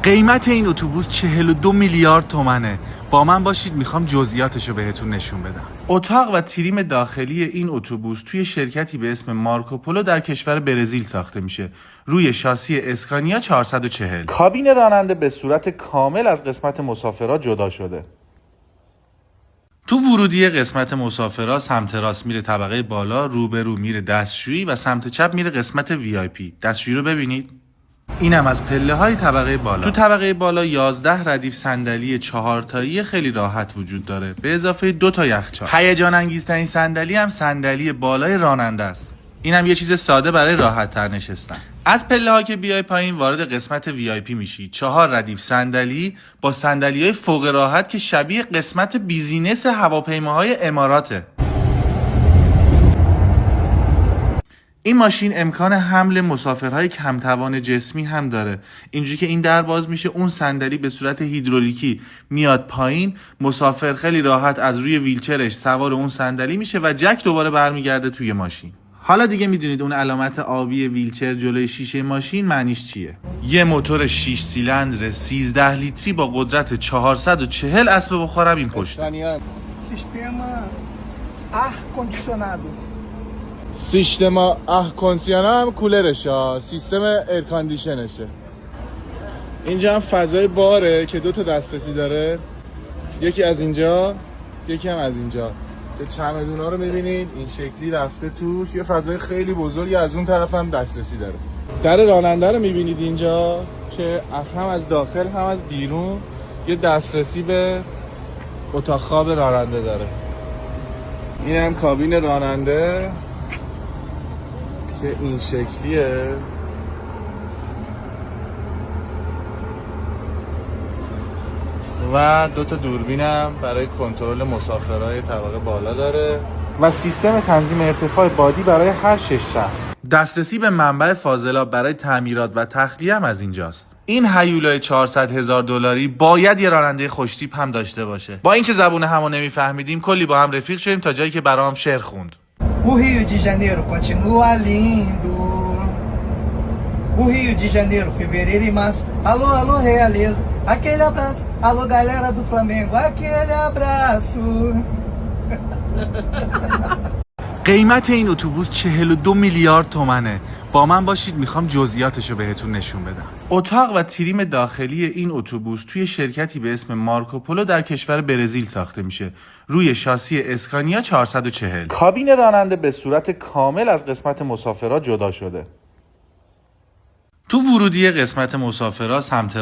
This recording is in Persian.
قیمت این اتوبوس 42 میلیارد تومنه. با من باشید میخوام جزئیاتشو بهتون نشون بدم. اتاق و تریم داخلی این اتوبوس توی شرکتی به اسم مارکوپولو در کشور برزیل ساخته میشه. روی شاسی اسکانیا 440. کابین راننده به صورت کامل از قسمت مسافرها جدا شده. تو ورودی قسمت مسافرها سمت راست میره طبقه بالا، روبرو میره دستشویی و سمت چپ میره قسمت VIP. دستشویی رو ببینید. اینم از پله های طبقه بالا. تو طبقه بالا 11 ردیف صندلی 4 تایی خیلی راحت وجود داره، به اضافه 2 تا یخچال. هیجان انگیزترین صندلی هم صندلی بالای راننده است. اینم یه چیز ساده برای راحت تر نشستن. از پله ها که بیای پایین وارد قسمت VIP میشی. 4 ردیف صندلی با صندلی‌های فوق راحت که شبیه قسمت بیزینس هواپیماهای اماراته. این ماشین امکان حمل مسافرهای کمتوان جسمی هم داره. اینجوری که این در باز میشه، اون صندلی به صورت هیدرولیکی میاد پایین، مسافر خیلی راحت از روی ویلچرش سوار اون صندلی میشه و جک دوباره برمیگرده توی ماشین. حالا دیگه میدونید اون علامت آبی ویلچر جلوی شیشه ماشین معنیش چیه. یه موتور 6 سیلندر 13 لیتری با قدرت 440 اسب بخارم این پشت. سیستم اهکانسیان هم کولرشه، سیستم ایرکاندیشنشه. اینجا هم فضای باره که 2 تا دسترسی داره، یکی از اینجا یکی هم از اینجا. که چمدونا رو میبینید این شکلی رفته توش. یه فضای خیلی بزرگی از اون طرف هم دسترسی داره. در راننده رو میبینید اینجا که هم از داخل هم از بیرون یه دسترسی به اتاق خواب راننده داره. این هم کابین راننده که این شکلیه. و 2 تا دوربینم برای کنترل مسافرهای طبقه بالا داره و سیستم تنظیم ارتفاع بادی برای هر 6 شهر. دسترسی به منبع فاضلاب برای تعمیرات و تخلیه هم از اینجاست. این هیولای 400,000 دلاری باید یه راننده خوشتیپ هم داشته باشه. با اینکه زبون همو نمیفهمیدیم کلی با هم رفیق شدیم تا جایی که برام شعر خوند. O Rio de Janeiro continua lindo. O Rio de Janeiro, fevereiro e março. Alô, alô, Realeza. Aquele abraço. Alô, galera do Flamengo. Aquele abraço. قیمت این اتوبوس 42 میلیارد تومنه. با من باشید میخوام جزئیاتشو بهتون نشون بدم. اتاق و تریم داخلی این اتوبوس توی شرکتی به اسم مارکوپولو در کشور برزیل ساخته میشه. روی شاسی اسکانیا 440. کابین راننده به صورت کامل از قسمت مسافرها جدا شده. تو ورودی قسمت مسافرها سمت